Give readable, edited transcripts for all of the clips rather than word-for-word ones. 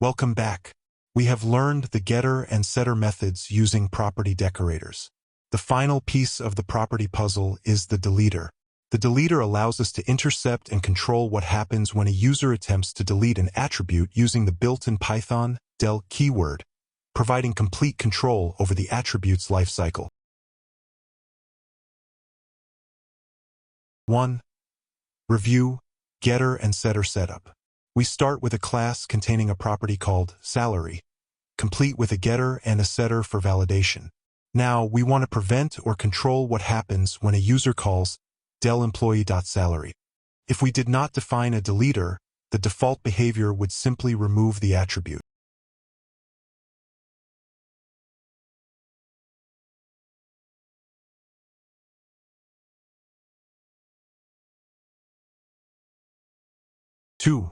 Welcome back. We have learned the getter and setter methods using property decorators. The final piece of the property puzzle is the deleter. The deleter allows us to intercept and control what happens when a user attempts to delete an attribute using the built-in Python del keyword, providing complete control over the attribute's lifecycle. 1. Review, getter and setter setup. We start with a class containing a property called salary, complete with a getter and a setter for validation. Now, we want to prevent or control what happens when a user calls del_employee.salary. If we did not define a deleter, the default behavior would simply remove the attribute. Two.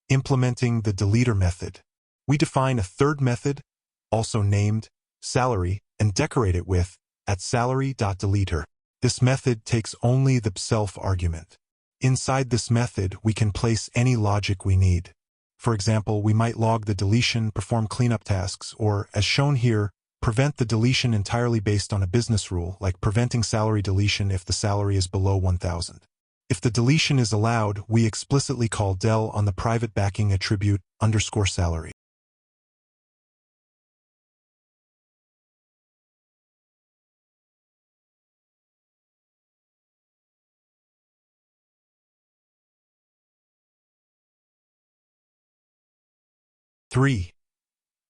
Implementing the deleter method. We define a third method, also named salary, and decorate it with @salary.deleter. This method takes only the self argument. Inside this method, we can place any logic we need. For example, we might log the deletion, perform cleanup tasks, or, as shown here, prevent the deletion entirely based on a business rule, like preventing salary deletion if the salary is below 1,000. If the deletion is allowed, we explicitly call del on the private backing attribute _salary. Three.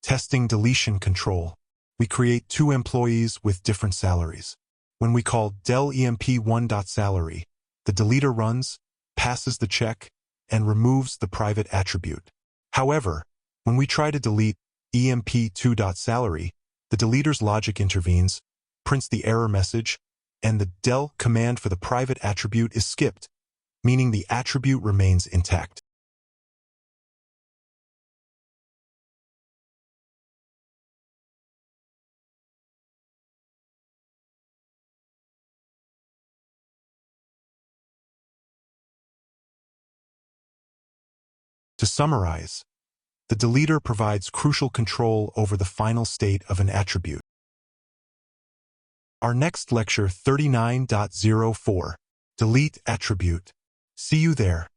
Testing deletion control. We create two employees with different salaries. When we call del emp1.salary, the deleter runs, passes the check, and removes the private attribute. However, when we try to delete emp2.salary, the deleter's logic intervenes, prints the error message, and the del command for the private attribute is skipped, meaning the attribute remains intact. To summarize, the deleter provides crucial control over the final state of an attribute. Our next lecture 39.04, Delete Attribute. See you there.